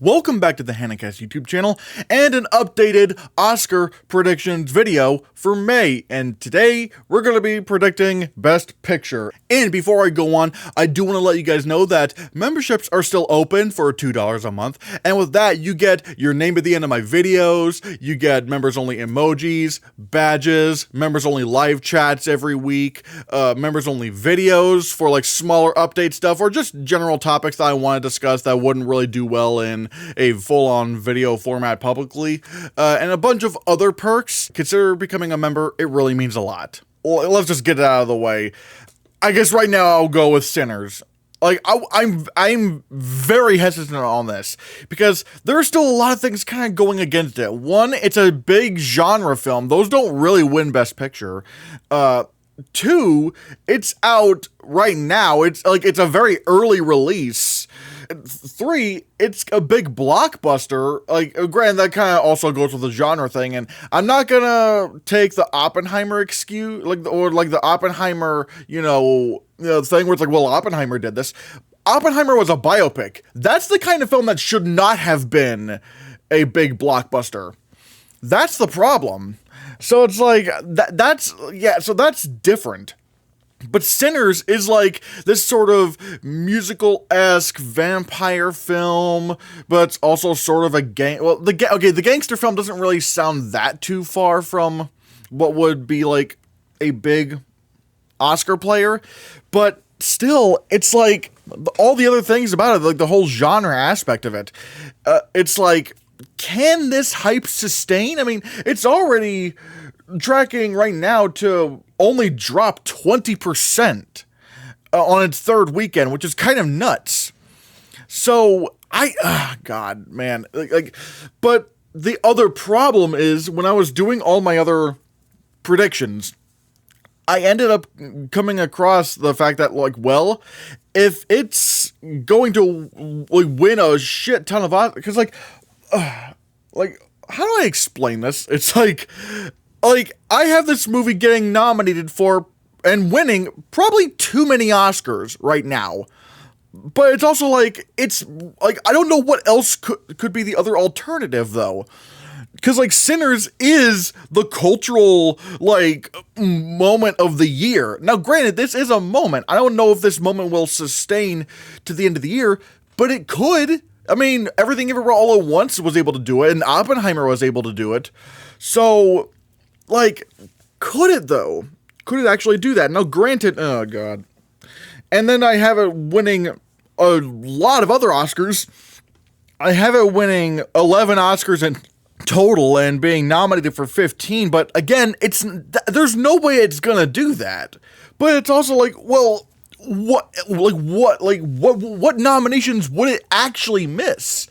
Welcome back to the Hannahcast YouTube channel and an updated Oscar predictions video for May. And today we're going to be predicting Best Picture. And before I go on, I do want to let you guys know that memberships are still open for $2 a month. And with that, you get your name at the end of my videos, you get members only emojis, badges, members only live chats every week, members only videos for like smaller update stuff or just general topics that I want to discuss that wouldn't really do well in a full-on video format publicly, and a bunch of other perks. Consider becoming a member. It really means a lot. Well, let's just get it out of the way. I guess right now I'll go with Sinners. Like, I'm very hesitant on this because there are still a lot of things kind of going against it. One, it's a big genre film. Those don't really win Best Picture. Two, it's out right now. It's a very early release. Three, it's a big blockbuster. Like, granted, that kind of also goes with the genre thing, and I'm not gonna take the Oppenheimer excuse, like the Oppenheimer, thing where it's like, well, Oppenheimer did this. Oppenheimer was a biopic. That's the kind of film that should not have been a big blockbuster. That's the problem. So it's like, so that's different. But Sinners is like this sort of musical-esque vampire film, but it's also sort of a the gangster film doesn't really sound that too far from what would be like a big Oscar player, but still, it's like all the other things about it, like the whole genre aspect of it. It's like, can this hype sustain? I mean, it's already tracking right now to only drop 20% on its third weekend, which is kind of nuts. So God, man, but the other problem is when I was doing all my other predictions, I ended up coming across the fact that, like, well, if it's going to win a shit ton of Oscars, because how do I explain this? It's like I have this movie getting nominated for and winning probably too many Oscars right now. But it's also like, I don't know what else could be the other alternative though. Because like Sinners is the cultural moment of the year. Now granted, this is a moment. I don't know if this moment will sustain to the end of the year, but it could. I mean, Everything Everywhere All at Once was able to do it, and Oppenheimer was able to do it. So, could it though? Could it actually do that? Now granted, oh god. And then I have it winning a lot of other Oscars. I have it winning 11 Oscars in total and being nominated for 15, but again, there's no way it's gonna do that. But it's also like, well, what nominations would it actually miss?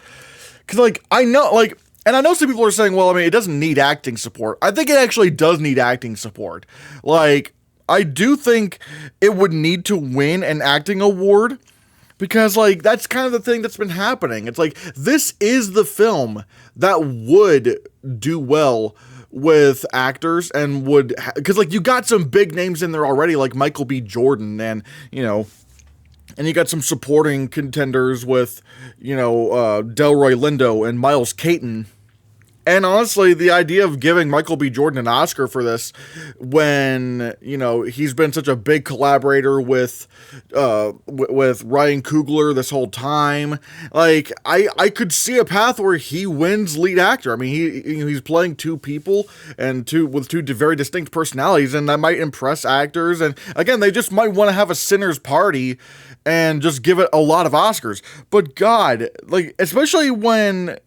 Because I know, and I know some people are saying, well, I mean, it doesn't need acting support. I think it actually does need acting support. I do think it would need to win an acting award because, that's kind of the thing that's been happening. It's like, this is the film that would do well with actors and because, you got some big names in there already, like Michael B. Jordan, and, and you got some supporting contenders with, Delroy Lindo and Miles Caton. And honestly, the idea of giving Michael B. Jordan an Oscar for this when, he's been such a big collaborator with Ryan Coogler this whole time, I could see a path where he wins lead actor. I mean, he's playing two people and with two very distinct personalities, and that might impress actors. And again, they just might want to have a Sinners party and just give it a lot of Oscars. But God, especially when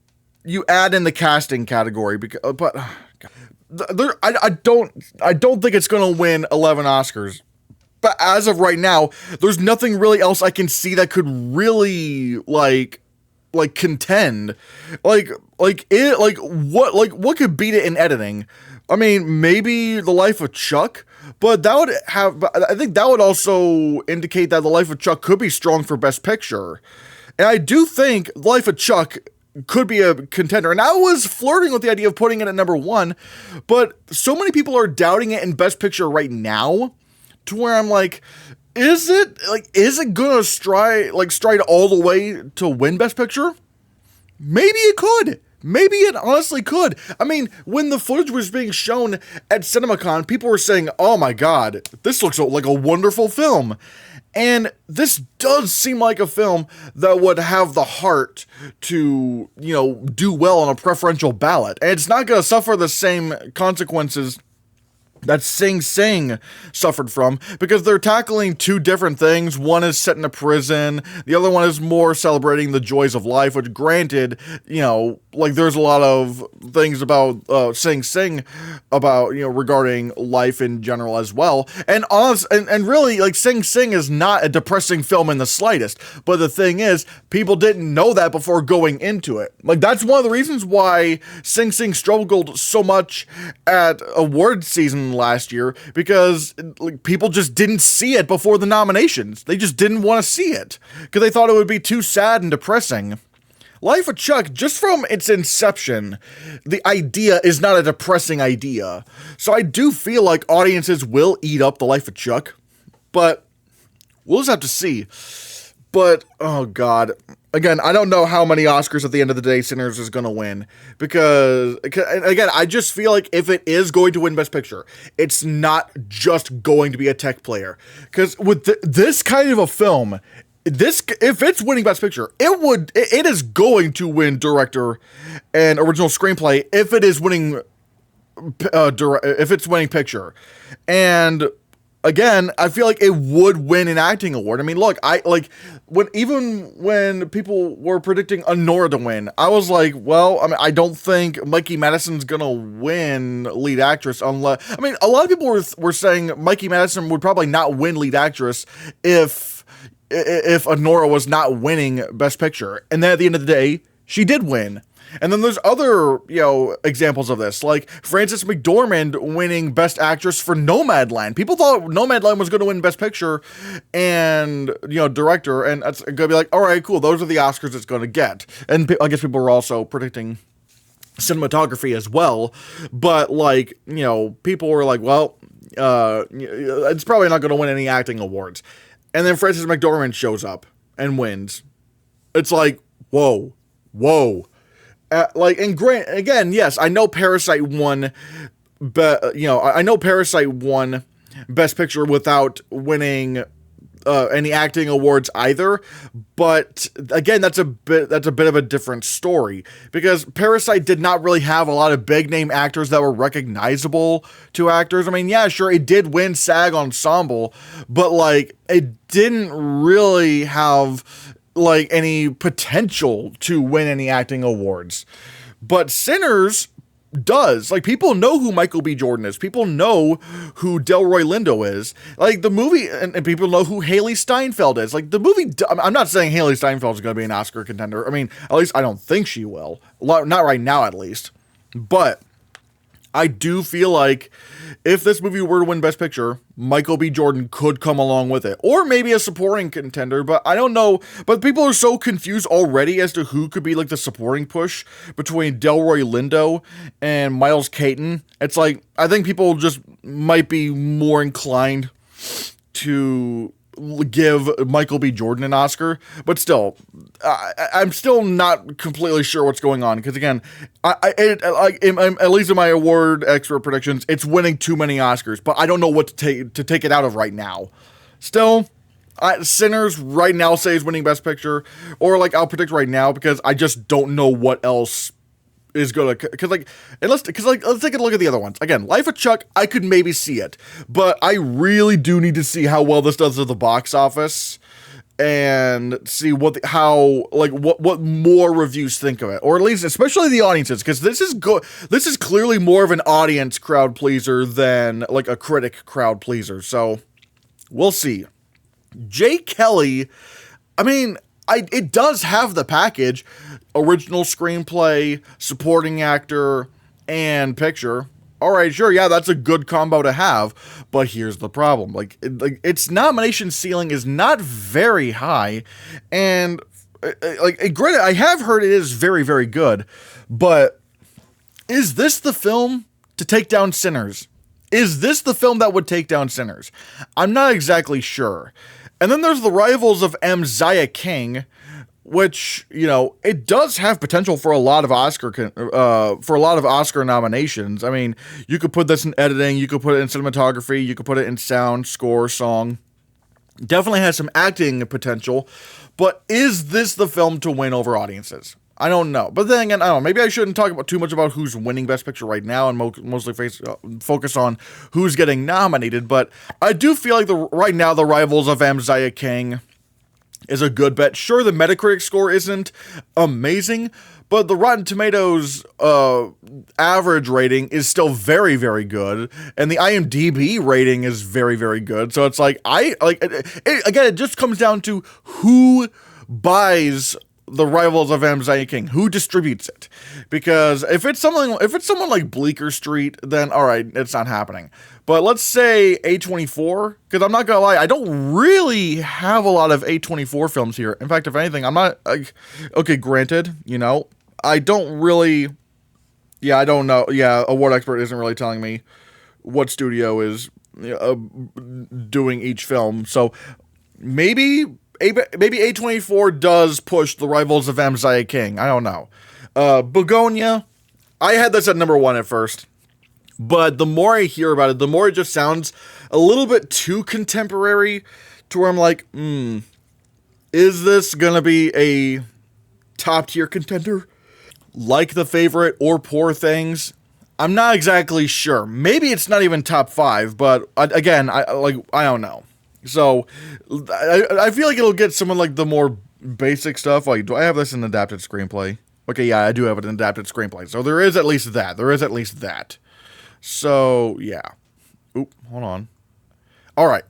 you add in the casting category, I don't think it's gonna win 11 Oscars. But as of right now, there's nothing really else I can see that could really contend. What could beat it in editing? I mean, maybe The Life of Chuck, but I think that would also indicate that The Life of Chuck could be strong for Best Picture. And I do think The Life of Chuck could be a contender. And I was flirting with the idea of putting it at number 1, but so many people are doubting it in Best Picture right now to where I'm like, is it gonna stride all the way to win Best Picture? Maybe it could. Maybe it honestly could. I mean, when the footage was being shown at CinemaCon, people were saying, oh my god, this looks like a wonderful film. And this does seem like a film that would have the heart to, do well on a preferential ballot. And it's not going to suffer the same consequences that Sing Sing suffered from, because they're tackling two different things. One is set in a prison, the other one is more celebrating the joys of life, which granted, there's a lot of things about Sing Sing about, regarding life in general as well. And really, like, Sing Sing is not a depressing film in the slightest. But the thing is, people didn't know that before going into it. Like, that's one of the reasons why Sing Sing struggled so much at award season last year, because people just didn't see it before the nominations. They just didn't want to see it because they thought it would be too sad and depressing. Life of Chuck, just from its inception, the idea is not a depressing idea. So I do feel like audiences will eat up the Life of Chuck, but we'll just have to see. But, oh god, again, I don't know how many Oscars at the end of the day Sinners is going to win, because, again, I just feel like if it is going to win Best Picture, it's not just going to be a tech player. Because with this kind of a film, if it's winning Best Picture, it is going to win Director and Original Screenplay if it is winning, if it's winning Picture. And again, I feel like it would win an acting award. I mean, look, when people were predicting Honora to win, I was like, well, I mean, I don't think Mikey Madison's gonna win lead actress unless, I mean, a lot of people were saying Mikey Madison would probably not win lead actress if Honora was not winning Best Picture. And then at the end of the day, she did win. And then there's other, examples of this, like Frances McDormand winning Best Actress for Nomadland. People thought Nomadland was going to win Best Picture and, Director, and it's going to be like, all right, cool, those are the Oscars it's going to get. And I guess people were also predicting cinematography as well, but, people were like, well, it's probably not going to win any acting awards. And then Frances McDormand shows up and wins. It's like, whoa. Again, yes, I know Parasite won, I know Parasite won Best Picture without winning any acting awards either. But again, that's a bit of a different story, because Parasite did not really have a lot of big name actors that were recognizable to actors. I mean, yeah, sure, it did win SAG Ensemble, but it didn't really have any potential to win any acting awards. But Sinners does. People know who Michael B. Jordan is. People know who Delroy Lindo is. The movie, and people know who Haley Steinfeld is. The movie, I'm not saying Haley Steinfeld is going to be an Oscar contender. I mean, at least I don't think she will. Not right now, at least. But I do feel like if this movie were to win Best Picture, Michael B. Jordan could come along with it. Or maybe a supporting contender, but I don't know. But people are so confused already as to who could be the supporting push between Delroy Lindo and Miles Caton. It's I think people just might be more inclined to give Michael B. Jordan an Oscar, but still, I'm still not completely sure what's going on, because again, at least in my award expert predictions, it's winning too many Oscars, but I don't know what to take it out of right now. Still, Sinners right now say is winning Best Picture, or I'll predict right now, because I just don't know what else is gonna, let's take a look at the other ones. Again, Life of Chuck, I could maybe see it, but I really do need to see how well this does at the box office and see what more reviews think of it, or at least especially the audiences, because this is clearly more of an audience crowd pleaser than a critic crowd pleaser. So we'll see. Jay Kelly, I mean, it does have the package: original screenplay, supporting actor, and picture. All right, sure, yeah, that's a good combo to have, but here's the problem. Its nomination ceiling is not very high, and granted, I have heard it is very, very good, but is this the film to take down Sinners? Is this the film that would take down Sinners? I'm not exactly sure. And then there's the rivals of M. Zaya King, which, you know, it does have potential for a lot of Oscar nominations. I mean, you could put this in editing, you could put it in cinematography, you could put it in sound, score, song. Definitely has some acting potential, but is this the film to win over audiences? I don't know. But then again, I don't know. Maybe I shouldn't talk about too much about who's winning Best Picture right now and mostly focus on who's getting nominated. But I do feel like right now the Rivals of Amziah King is a good bet. Sure, the Metacritic score isn't amazing, but the Rotten Tomatoes average rating is still very, very good, and the IMDb rating is very, very good. So it's like again, it just comes down to who buys the Rivals of Amziah King, who distributes it. Because if it's someone like Bleecker Street, then all right, it's not happening. But let's say A24, because I'm not gonna lie, I don't really have a lot of A24 films here. In fact, if anything, I'm not okay. Granted, you know, I don't really. Yeah, I don't know. Yeah, Award Expert isn't really telling me what studio is doing each film. So maybe A24 does push the Rivals of Amziah King. I don't know. Begonia, I had this at number 1 at first, but the more I hear about it, the more it just sounds a little bit too contemporary to where I'm like, is this gonna be a top tier contender like The Favorite or Poor Things? I'm not exactly sure. Maybe it's not even top 5, but again, I don't know. So, I feel like it'll get someone like the more basic stuff. Like, do I have this in adapted screenplay? Okay, yeah, I do have it in adapted screenplay. So there is at least that. So, yeah. Oop, hold on. All right.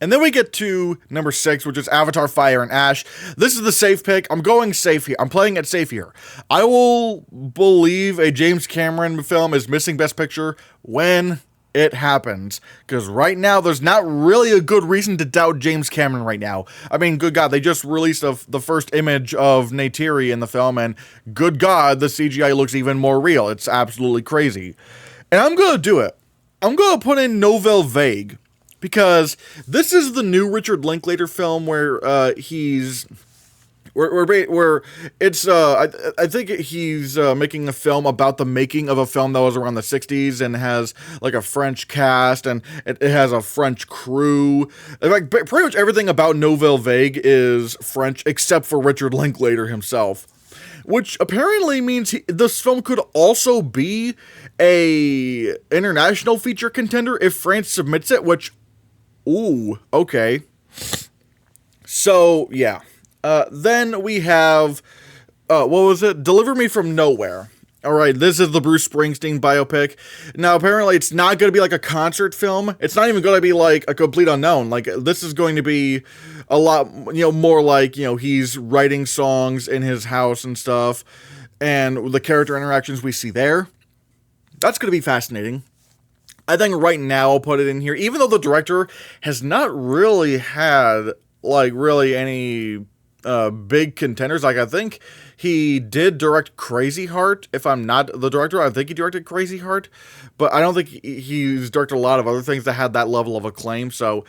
And then we get to number 6, which is Avatar, Fire and Ash. This is the safe pick. I'm going safe here. I'm playing it safe here. I will believe a James Cameron film is missing Best Picture when it happens, because right now there's not really a good reason to doubt James Cameron right now. I mean, good God, they just released the first image of Neytiri in the film, and good God, the CGI looks even more real. It's absolutely crazy. And I'm gonna do it. I'm gonna put in Nouvelle Vague, because this is the new Richard Linklater film where he's where it's I think he's making a film about the making of a film that was around the 60s and has like a French cast and it has a French crew. Like pretty much everything about Nouvelle Vague is French except for Richard Linklater himself, which apparently means this film could also be a international feature contender if France submits it, which, ooh, okay. So, yeah. Then we have, what was it? Deliver Me From Nowhere. All right, this is the Bruce Springsteen biopic. Now, apparently, it's not going to be like a concert film. It's not even going to be like a complete unknown. Like, this is going to be a lot, more like, he's writing songs in his house and stuff, and the character interactions we see there. That's going to be fascinating. I think right now I'll put it in here, even though the director has not really had, like, really any big contenders. Like, I think he did direct Crazy Heart. If I'm not the director, I think he directed Crazy Heart, but I don't think he's directed a lot of other things that had that level of acclaim. So,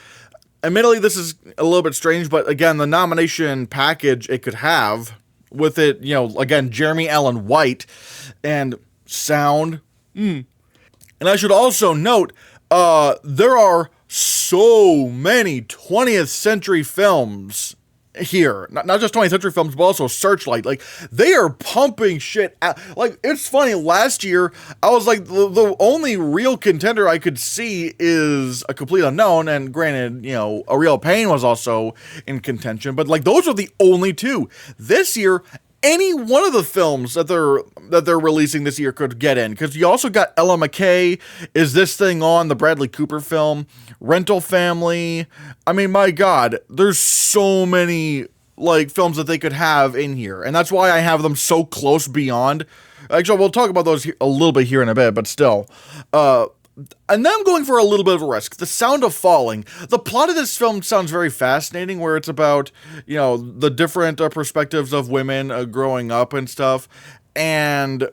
admittedly, this is a little bit strange, but again, the nomination package it could have with it, again, Jeremy Allen White and sound. And I should also note, there are so many 20th century films here, not just 20th century films, but also Searchlight. Like, they are pumping shit out. Like, it's funny, last year I was like, the only real contender I could see is A Complete Unknown, and granted, A Real Pain was also in contention, but like, those are the only two. This year, any one of the films that they're releasing this year could get in, because you also got Ella McKay, Is This Thing On, the Bradley Cooper film, Rental Family. I mean, my God, there's so many like films that they could have in here, and that's why I have them so close beyond. Actually, we'll talk about those a little bit here in a bit, but still. And then I'm going for a little bit of a risk. The Sound of Falling. The plot of this film sounds very fascinating, where it's about, the different perspectives of women growing up and stuff. And,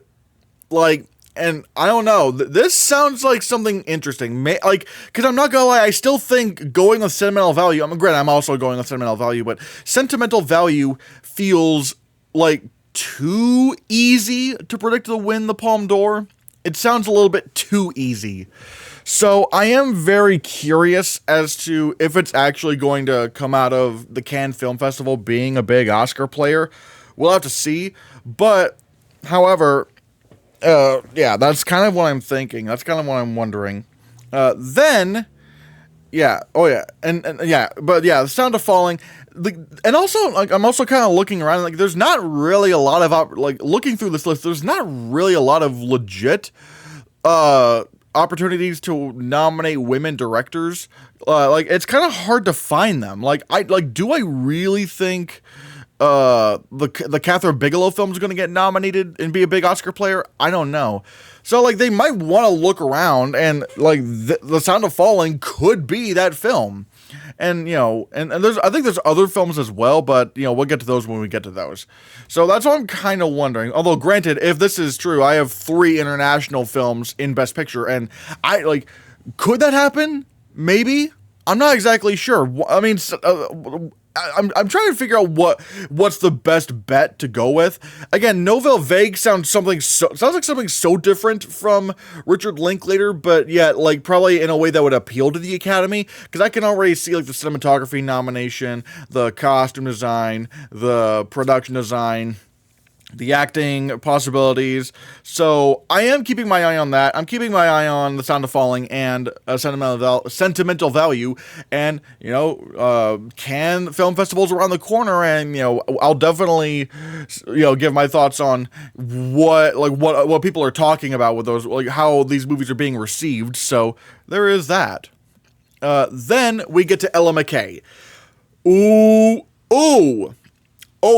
like, And I don't know, this sounds like something interesting. Because I'm not gonna lie, I still think going with sentimental value, granted, I'm also going with sentimental value, but sentimental value feels like too easy to predict to win the Palme d'Or. It sounds a little bit too easy. So I am very curious as to if it's actually going to come out of the Cannes Film Festival being a big Oscar player. We'll have to see. But, however, yeah, that's kind of what I'm thinking. That's kind of what I'm wondering. Then, yeah, oh yeah, and yeah, but yeah, The Sound of Falling, and also, like, I'm also kind of looking around, like, there's not really a lot of, looking through this list, there's not really a lot of legit, opportunities to nominate women directors. It's kind of hard to find them. Do I really think the Catherine Bigelow film is going to get nominated and be a big Oscar player? I don't know. So, they might want to look around, and, The Sound of Falling could be that film. And, and I think there's other films as well, but, we'll get to those when we get to those. So that's what I'm kind of wondering. Although, granted, if this is true, I have 3 international films in Best Picture, and could that happen? Maybe? I'm not exactly sure. I mean, I'm trying to figure out what's the best bet to go with. Again, Nouvelle Vague sounds like something so different from Richard Linklater, but yet probably in a way that would appeal to the Academy, because I can already see the cinematography nomination, the costume design, the production design, the acting possibilities. So I am keeping my eye on that. I'm keeping my eye on The Sound of Falling and Sentimental Value. And, Cannes Film Festival's around the corner, and, I'll definitely, give my thoughts on what people are talking about with those, how these movies are being received. So there is that. Then we get to Ella McKay. Oh,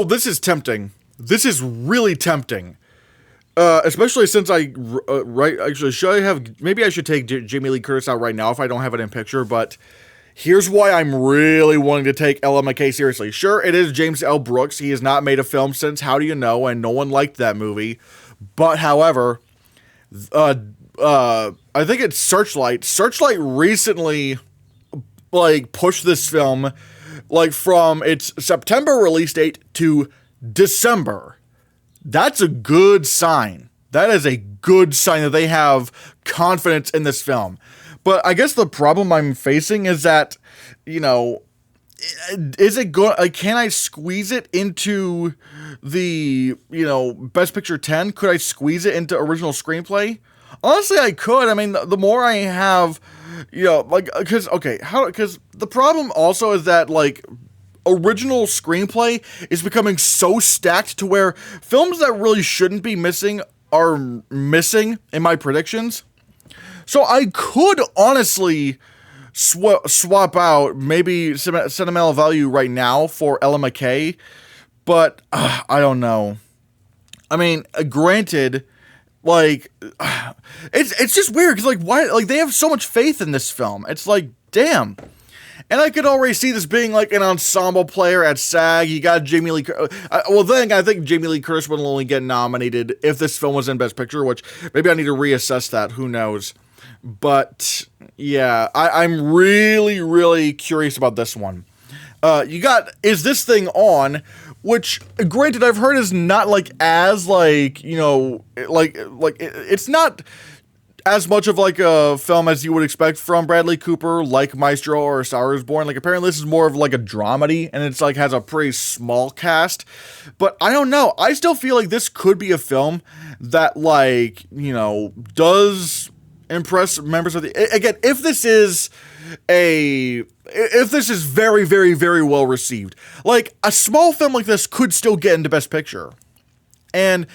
this is tempting. This is really tempting, especially since maybe I should take Jamie Lee Curtis out right now if I don't have it in picture, but here's why I'm really wanting to take Ella McKay seriously. Sure, it is James L. Brooks. He has not made a film since How Do You Know, and no one liked that movie. But, however, I think it's Searchlight. Searchlight recently, pushed this film, from its September release date to December. That's a good sign. That is a good sign that they have confidence in this film. But I guess the problem I'm facing is that, is it going? Can I squeeze it into the, Best Picture 10? Could I squeeze it into original screenplay? Honestly, I could. I mean, the more I have, because the problem also is that, original screenplay is becoming so stacked to where films that really shouldn't be missing are missing in my predictions. So I could honestly swap out maybe sentimental value right now for Ella McKay, but I don't know. I mean, granted, it's just weird because why? They have so much faith in this film. It's damn. And I could already see this being an ensemble player at SAG. You got Jamie Lee Curtis. I think Jamie Lee Curtis would only get nominated if this film was in Best Picture, which maybe I need to reassess that. Who knows? But yeah, I'm really, really curious about this one. You got Is This Thing On? Which, granted, I've heard is not it's not as much of a film as you would expect from Bradley Cooper, like Maestro or A Star Is Born. Apparently this is more of a dramedy, and it's has a pretty small cast. But I don't know. I still feel like this could be a film that does impress members of the, again, if this is very, very, very well received. A small film like this could still get into Best Picture. And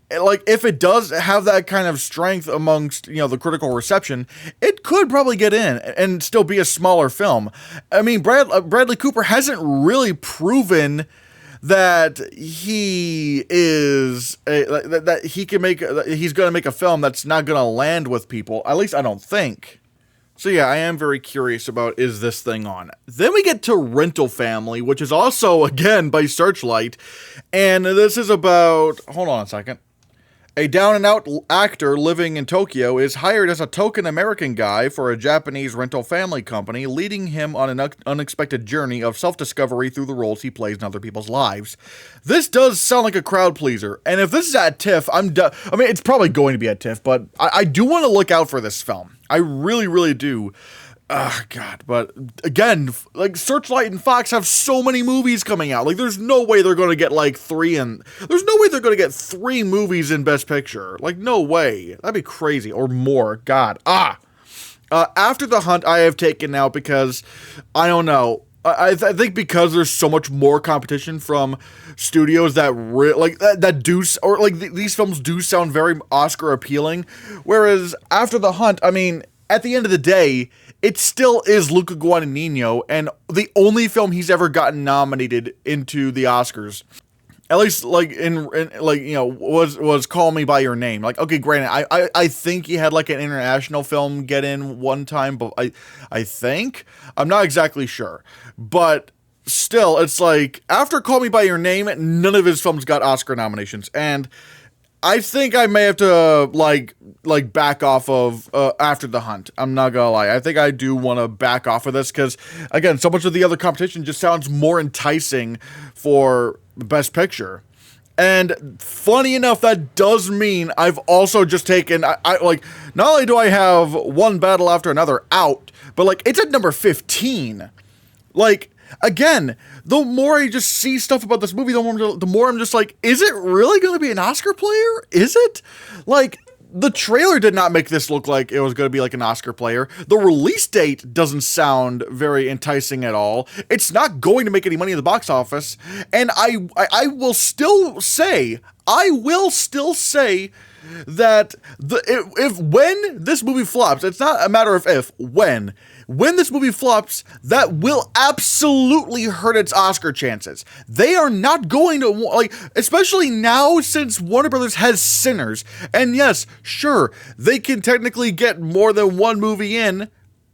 if it does have that kind of strength amongst, the critical reception, it could probably get in and still be a smaller film. I mean, Bradley Cooper hasn't really proven that he is that he can he's going to make a film that's not going to land with people. At least I don't think. So yeah, I am very curious about Is This Thing On? Then we get to Rental Family, which is also, again, by Searchlight. And this is about, hold on a second. A down-and-out actor living in Tokyo is hired as a token American guy for a Japanese rental family company, leading him on an unexpected journey of self-discovery through the roles he plays in other people's lives. This does sound like a crowd pleaser, and if this is at TIFF, I mean, it's probably going to be at TIFF, but I do want to look out for this film. I really, really do. God, but again, like, Searchlight and Fox have so many movies coming out. Like, there's no way they're going to get, like, there's no way they're going to get 3 movies in Best Picture. Like, no way. That'd be crazy. Or more. God. After the Hunt, I have taken out because, I don't know, I think because there's so much more competition from studios that these films do sound very Oscar appealing, whereas after the Hunt, I mean, at the end of the day, it still is Luca Guadagnino, and the only film he's ever gotten nominated into the Oscars, at least, like, was Call Me By Your Name. Like, okay, granted, I think he had, like, an international film get in one time, but I think? I'm not exactly sure. But still, it's like, after Call Me By Your Name, none of his films got Oscar nominations, and I think I may have to, like back off of After the Hunt. I'm not gonna lie. I think I do want to back off of this because, again, so much of the other competition just sounds more enticing for Best Picture. And funny enough, that does mean I've also just taken, like, not only do I have One Battle After Another out, but, like, it's at number 15. Like, again, the more I just see stuff about this movie, the more I'm just like, is it really going to be an Oscar player? Is it? Like, the trailer did not make this look like it was going to be like an Oscar player. The release date doesn't sound very enticing at all. It's not going to make any money in the box office. And I will still say that when this movie flops, it's not a matter of if, when this movie flops, that will absolutely hurt its Oscar chances. They are not going to, like, especially now since Warner Brothers has Sinners, and yes, sure, they can technically get more than one movie in,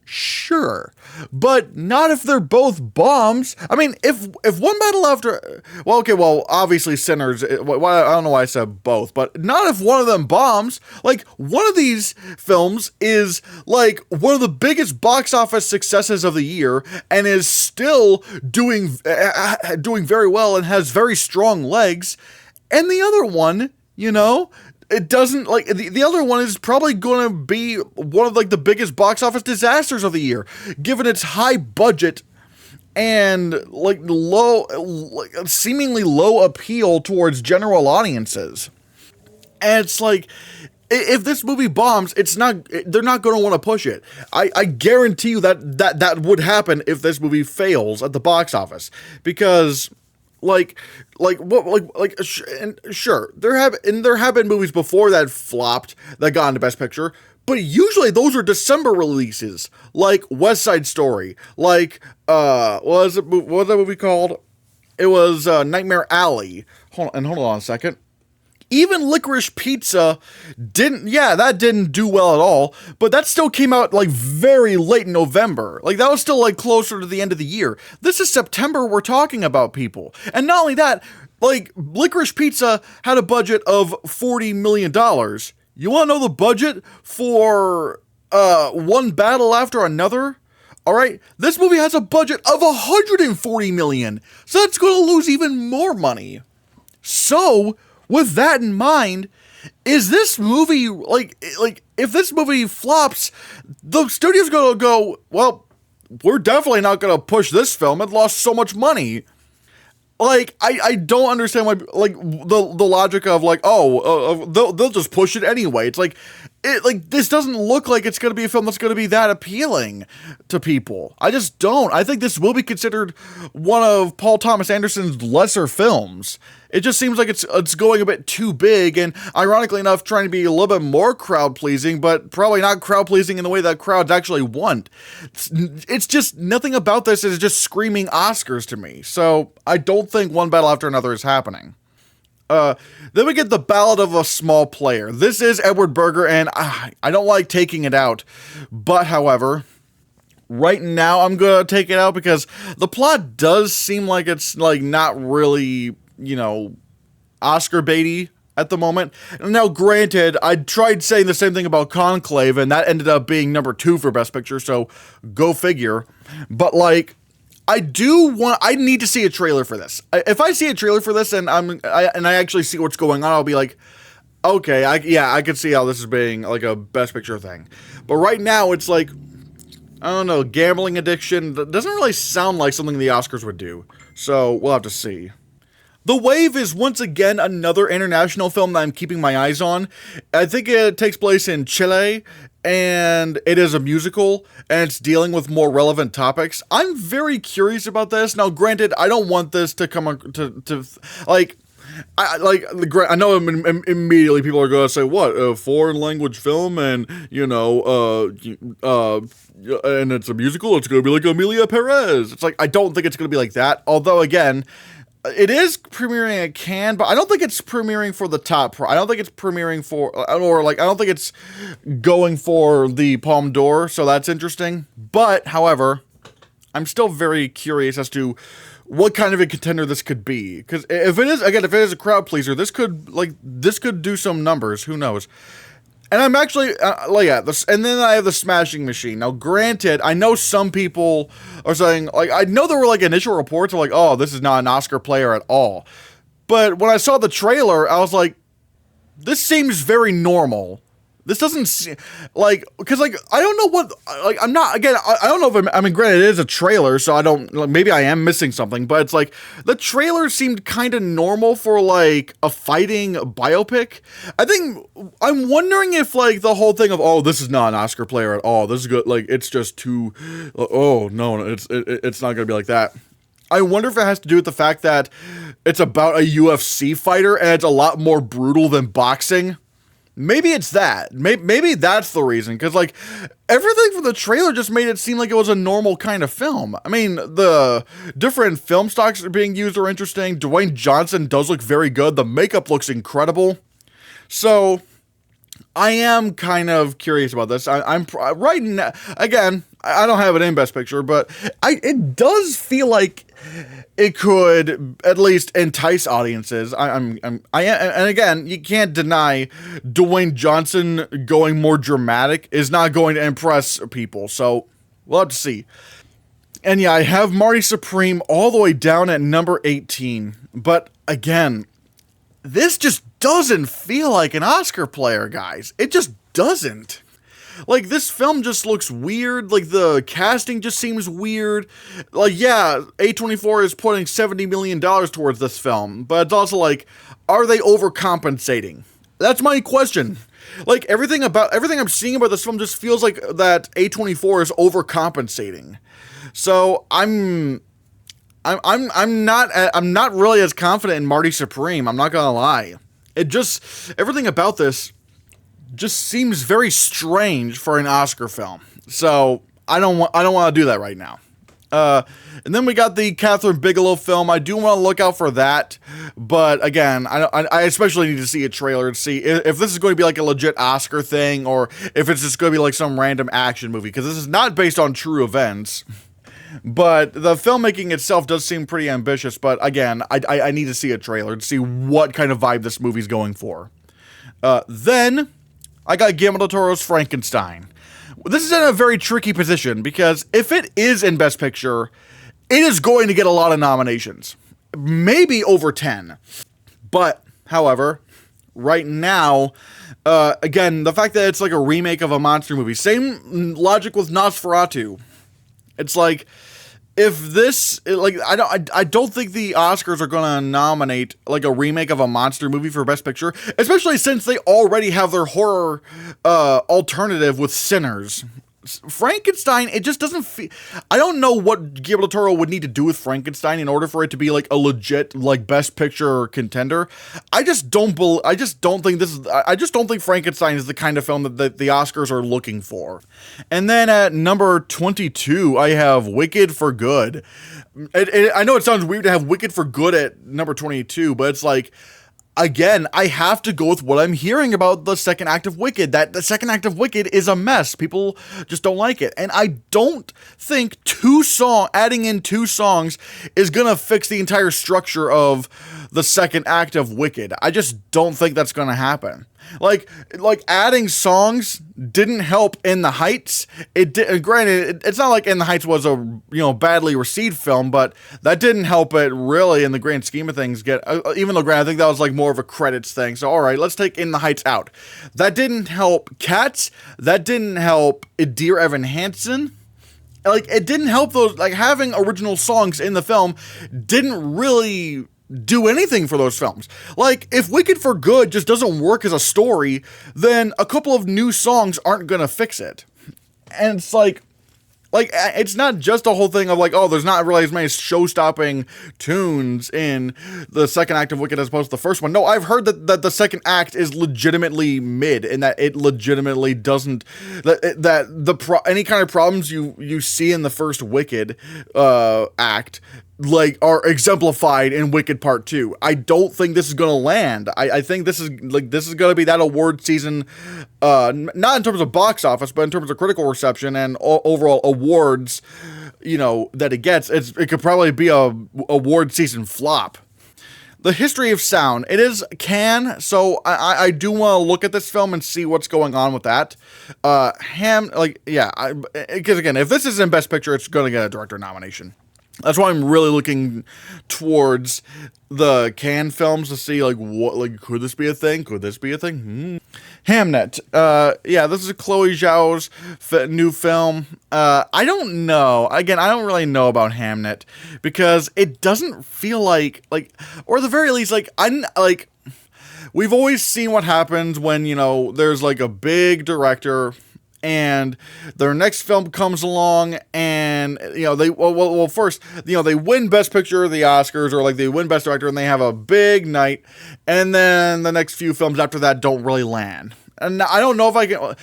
sure, but not if they're both bombs. I mean, if One Battle After, obviously Sinners, I don't know why I said both, but not if one of them bombs. Like, one of these films is, like, one of the biggest box office successes of the year, and is still doing very well and has very strong legs, and the other one, it doesn't, like, the other one is probably going to be one of, like, the biggest box office disasters of the year, given its high budget and, like, seemingly low appeal towards general audiences. And it's like, if this movie bombs, they're not going to want to push it. I guarantee you that would happen if this movie fails at the box office, because, sure, there have been movies before that flopped that got into Best Picture, but usually those are December releases, like West Side Story, like what was that movie called? It was Nightmare Alley. Hold on a second. Even Licorice Pizza didn't do well at all, but that still came out, like, very late in November. Like, that was still, like, closer to the end of the year. This is September we're talking about, people. And not only that, like, Licorice Pizza had a budget of $40 million. You want to know the budget for One Battle After Another? All right, this movie has a budget of $140 million, so that's going to lose even more money. So, with that in mind, is this movie, like, if this movie flops, the studio's going to go, well, we're definitely not going to push this film. It lost so much money. Like, I don't understand why, like, the logic of, like, they'll just push it anyway. It's like, this doesn't look like it's going to be a film that's going to be that appealing to people. I just don't. I think this will be considered one of Paul Thomas Anderson's lesser films. It just seems like it's going a bit too big, and ironically enough, trying to be a little bit more crowd-pleasing, but probably not crowd-pleasing in the way that crowds actually want. It's just, nothing about this is just screaming Oscars to me, so I don't think One Battle After Another is happening. Then we get The Ballad of a Small Player. This is Edward Berger, and I don't like taking it out, but however, right now I'm gonna take it out because the plot does seem like it's, like, not really, Oscar baity at the moment. Now, granted, I tried saying the same thing about Conclave, and that ended up being number 2 for Best Picture, so go figure. But, like, I need to see a trailer for this. If I see a trailer for this and I actually see what's going on, I'll be like, okay, I could see how this is being, like, a Best Picture thing. But right now, it's like, I don't know, gambling addiction doesn't really sound like something the Oscars would do. So, we'll have to see. The Wave is once again another international film that I'm keeping my eyes on. I think it takes place in Chile, and it is a musical, and it's dealing with more relevant topics. I'm very curious about this. Now, granted, I don't want this to come to like, I know immediately people are going to say, what, a foreign language film, and, you know, and it's a musical, it's going to be like Amelia Perez. It's like, I don't think it's going to be like that, although, again, it is premiering at Cannes, but I don't think it's premiering for the top. I don't think it's premiering for, or like, I don't think it's going for the Palme d'Or, so that's interesting. But, however, I'm still very curious as to what kind of a contender this could be. Because if it is a crowd pleaser, this could do some numbers. Who knows? And I'm actually, and then I have the Smashing Machine. Now, granted, I know some people are saying, like, I know there were, like, initial reports of, like, oh, this is not an Oscar player at all. But when I saw the trailer, I was like, this seems very normal. This doesn't seem, like, because, like, I don't know what, like, I'm not, again, I don't know if I mean, granted, it is a trailer, so I don't, like, maybe I am missing something, but it's like, the trailer seemed kind of normal for, like, a fighting biopic. I'm wondering if, like, the whole thing of, oh, this is not an Oscar player at all, this is good, like, it's just too, oh, no, it's not gonna be like that. I wonder if it has to do with the fact that it's about a UFC fighter, and it's a lot more brutal than boxing. Maybe it's that. Maybe that's the reason. Because, like, everything from the trailer just made it seem like it was a normal kind of film. I mean, the different film stocks that are being used are interesting. Dwayne Johnson does look very good. The makeup looks incredible. So, I am kind of curious about this. I'm right now, again, I don't have it in Best Picture, but it does feel like it could at least entice audiences. And again, you can't deny Dwayne Johnson going more dramatic is not going to impress people. So we'll have to see. And yeah, I have Marty Supreme all the way down at number 18. But again, this just doesn't feel like an Oscar player, guys. It just doesn't. Like, this film just looks weird. Like, the casting just seems weird. Like, yeah, A24 is putting $70 million towards this film. But it's also like, are they overcompensating? That's my question. Like, everything I'm seeing about this film just feels like that A24 is overcompensating. So, I'm not really as confident in Marty Supreme. I'm not gonna lie. Everything about this just seems very strange for an Oscar film. So I don't want to do that right now. And then we got the Catherine Bigelow film. I do want to look out for that, but again, I especially need to see a trailer to see if this is going to be like a legit Oscar thing or if it's just going to be like some random action movie, because this is not based on true events. But the filmmaking itself does seem pretty ambitious, but again, I need to see a trailer to see what kind of vibe this movie's going for. Then I got Guillermo del Toro's Frankenstein. This is in a very tricky position, because if it is in Best Picture, it is going to get a lot of nominations. Maybe over 10. But, however, right now, again, the fact that it's like a remake of a monster movie, same logic with Nosferatu. It's like, if this, like, I don't think the Oscars are gonna nominate, like, a remake of a monster movie for Best Picture, especially since they already have their horror, alternative with Sinners. Frankenstein, it just doesn't feel, I don't know what Guillermo del Toro would need to do with Frankenstein in order for it to be, like, a legit, like, Best Picture contender. I just don't think Frankenstein is the kind of film that the Oscars are looking for. And then at number 22, I have Wicked for Good. I know it sounds weird to have Wicked for Good at number 22, but it's like, again, I have to go with what I'm hearing about the second act of Wicked, that the second act of Wicked is a mess. People just don't like it. And I don't think adding in 2 songs is gonna fix the entire structure of the second act of Wicked. I just don't think that's gonna happen. Like adding songs didn't help In the Heights. It did, granted, it's not like In the Heights was a badly received film, but that didn't help it really in the grand scheme of things. Even though, granted, I think that was like more of a credits thing. So all right, let's take In the Heights out. That didn't help Cats. That didn't help Dear Evan Hansen. Like, it didn't help those, like, having original songs in the film didn't really do anything for those films. Like, if Wicked for Good just doesn't work as a story, then a couple of new songs aren't gonna fix it. And it's like, it's not just a whole thing of like, oh, there's not really as many show-stopping tunes in the second act of Wicked as opposed to the first one. No, I've heard that the second act is legitimately mid, and that it legitimately doesn't, any kind of problems you see in the first Wicked act, like, are exemplified in Wicked Part 2. I don't think this is gonna land. I think this is gonna be that award season, not in terms of box office, but in terms of critical reception and overall awards, that it gets. It could probably be a award season flop. The history of sound. It is Cannes, so I do want to look at this film and see what's going on with that. Because again, if this is in Best Picture, it's gonna get a director nomination. That's why I'm really looking towards the Cannes films to see, could this be a thing? Could this be a thing? Hamnet. This is Chloe Zhao's new film. I don't know. Again, I don't really know about Hamnet because it doesn't feel like, or at the very least, we've always seen what happens when, there's like a big director and their next film comes along and, first, they win Best Picture of the Oscars, or they win Best Director, and they have a big night, and then the next few films after that don't really land. And I don't know if I can,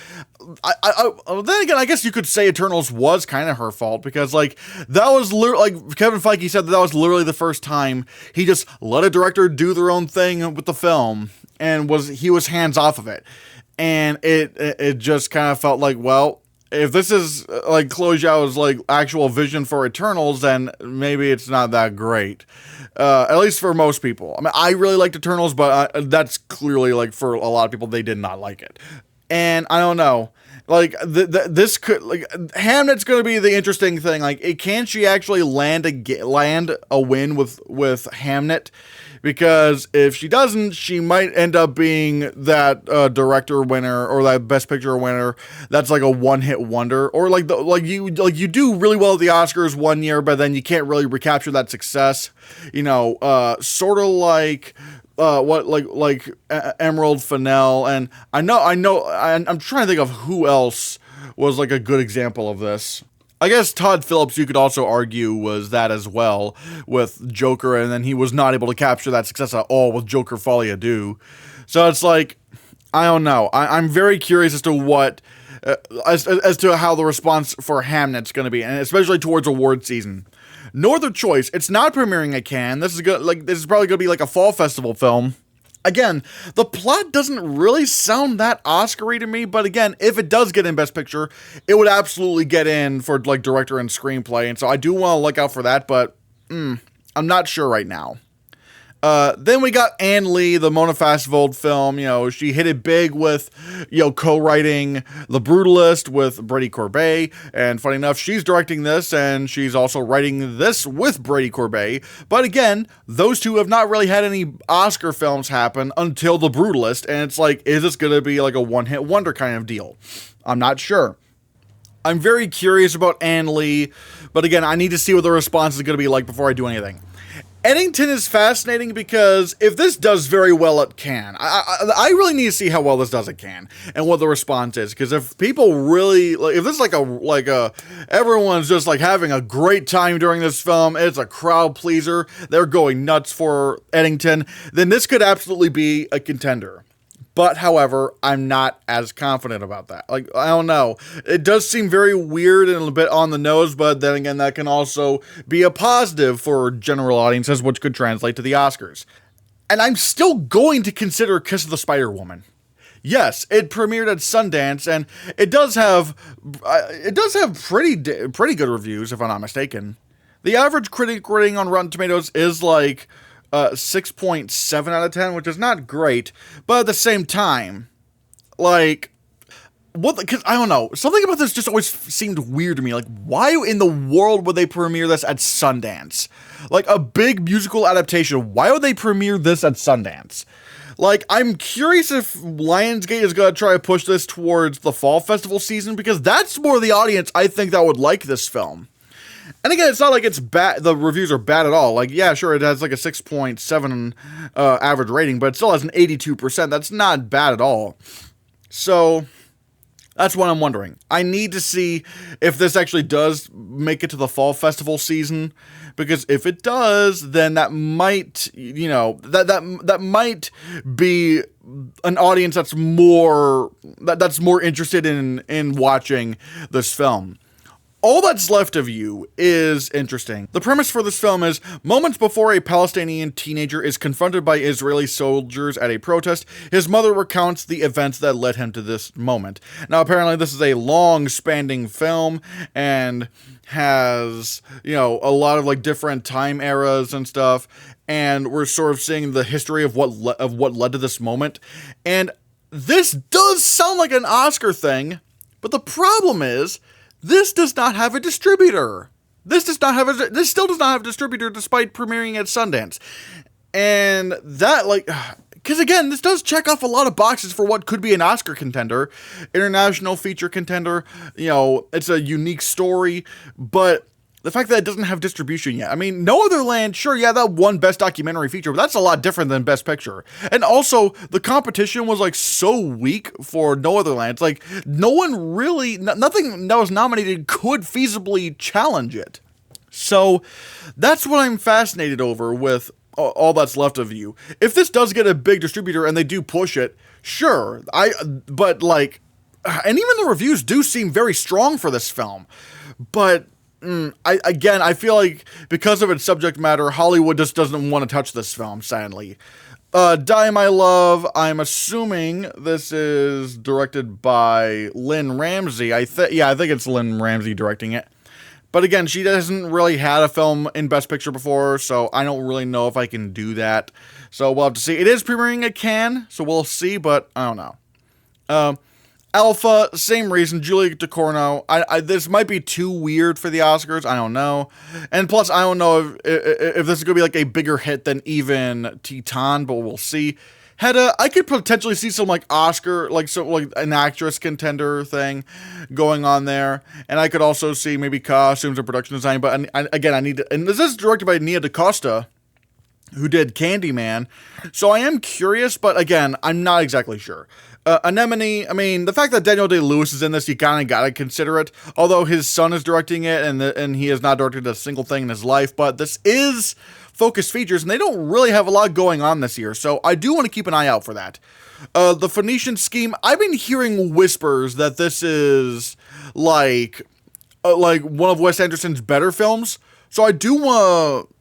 then again, I guess you could say Eternals was kind of her fault, because, that was literally, Kevin Feige said that was literally the first time he just let a director do their own thing with the film, and he was hands off of it. And it just kind of felt like, well, if this is Chloe Zhao's actual vision for Eternals, then maybe it's not that great. At least for most people. I mean, I really liked Eternals, but that's clearly for a lot of people, they did not like it. And I don't know. This could, Hamnet's going to be the interesting thing. Can she actually land a win with Hamnet? Because if she doesn't, she might end up being that director winner or that Best Picture winner that's a one-hit wonder, or you do really well at the Oscars one year, but then you can't really recapture that success. Sort of like Emerald Fennell, and I'm trying to think of who else was a good example of this. I guess Todd Phillips, you could also argue, was that as well with Joker, and then he was not able to capture that success at all with Joker Folie à Deux. So it's I don't know. I'm very curious as to what, as to how the response for Hamnet's going to be, and especially towards award season. No Other Choice. It's not premiering at Cannes. This is probably going to be a fall festival film. Again, the plot doesn't really sound that Oscar-y to me, but again, if it does get in Best Picture, it would absolutely get in for director and screenplay, and so I do want to look out for that, but I'm not sure right now. Then we got Ann Lee, the Mona Fastvold film. She hit it big with, co-writing The Brutalist with Brady Corbet. And funny enough, she's directing this, and she's also writing this with Brady Corbet. But again, those two have not really had any Oscar films happen until The Brutalist. And it's is this going to be a one-hit wonder kind of deal? I'm not sure. I'm very curious about Ann Lee. But again, I need to see what the response is going to be before I do anything. Eddington is fascinating because if this does very well at Cannes, I really need to see how well this does at Cannes and what the response is. Because if people really, if this is everyone's just having a great time during this film, it's a crowd pleaser, they're going nuts for Eddington, then this could absolutely be a contender. But, however, I'm not as confident about that. I don't know. It does seem very weird and a bit on the nose, but then again, that can also be a positive for general audiences, which could translate to the Oscars. And I'm still going to consider Kiss of the Spider-Woman. Yes, it premiered at Sundance, and it does have pretty good reviews, if I'm not mistaken. The average critic rating on Rotten Tomatoes is like 6.7 out of 10, which is not great, but at the same time, like, because I don't know, something about this just always seemed weird to me. Like, why in the world would they premiere this at Sundance? Like, a big musical adaptation, why would they premiere this at Sundance? Like, I'm curious if Lionsgate is going to try to push this towards the fall festival season, because that's more the audience I think that would like this film. And again, it's not like it's bad, the reviews are bad at all. Like, yeah, sure, it has like a 6.7 average rating, but it still has an 82%. That's not bad at all. So, that's what I'm wondering. I need to see if this actually does make it to the fall festival season, because if it does, then that might, you know, that might be an audience that's more interested in watching this film. All That's Left of You is interesting. The premise for this film is, moments before a Palestinian teenager is confronted by Israeli soldiers at a protest, his mother recounts the events that led him to this moment. Now, apparently this is a long-spanning film, and has, you know, a lot of, like, different time eras and stuff, and we're sort of seeing the history of what led to this moment, and this does sound like an Oscar thing, but the problem is, this does not have a distributor. This still does not have a distributor despite premiering at Sundance. And that, like, because again, this does check off a lot of boxes for what could be an Oscar contender, international feature contender, you know, it's a unique story, but the fact that it doesn't have distribution yet. I mean, No Other Land, sure, yeah, that won Best Documentary Feature, but that's a lot different than Best Picture. And also, the competition was, like, so weak for No Other Land. It's like, no one really, nothing that was nominated could feasibly challenge it. So, that's what I'm fascinated over with All That's Left of You. If this does get a big distributor and they do push it, sure, but, like, and even the reviews do seem very strong for this film, but I feel like because of its subject matter, Hollywood just doesn't want to touch this film, sadly. Die My Love, I'm assuming this is directed by Lynn Ramsey. I think it's Lynn Ramsey directing it. But again, she hasn't really had a film in Best Picture before, so I don't really know if I can do that. So we'll have to see. It is premiering at Cannes, so we'll see, but I don't know. Alpha, same reason, Julia Ducournau. This might be too weird for the Oscars, I don't know. And plus, I don't know if this is going to be like a bigger hit than even Titan, but we'll see. Hedda, I could potentially see some like Oscar, like an actress contender thing going on there. And I could also see maybe costumes and production design, but again, I need to, and this is directed by Nia DaCosta, who did Candyman. So I am curious, but again, I'm not exactly sure. Anemone, I mean, the fact that Daniel Day-Lewis is in this, you kind of gotta consider it. Although his son is directing it, and he has not directed a single thing in his life, but this is Focus Features, and they don't really have a lot going on this year, so I do want to keep an eye out for that. The Phoenician Scheme, I've been hearing whispers that this is like one of Wes Anderson's better films, so I do want to,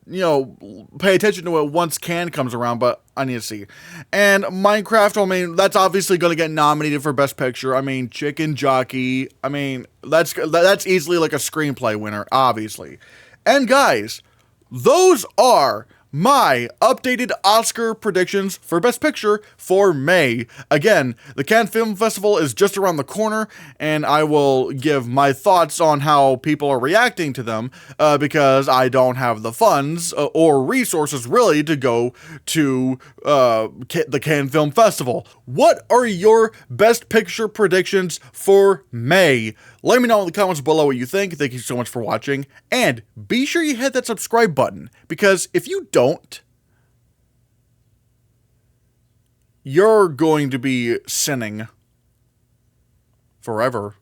you know, pay attention to it once Cannes comes around, but I need to see. And Minecraft, I mean, that's obviously going to get nominated for Best Picture. I mean, Chicken Jockey, I mean, that's easily like a screenplay winner, obviously. And guys, those are my updated Oscar predictions for Best Picture for May. Again, the Cannes Film Festival is just around the corner, and I will give my thoughts on how people are reacting to them, because I don't have the funds or resources really to go to the Cannes Film Festival. What are your Best Picture predictions for May? Let me know in the comments below what you think. Thank you so much for watching, and be sure you hit that subscribe button, because if you don't, you're going to be sinning forever.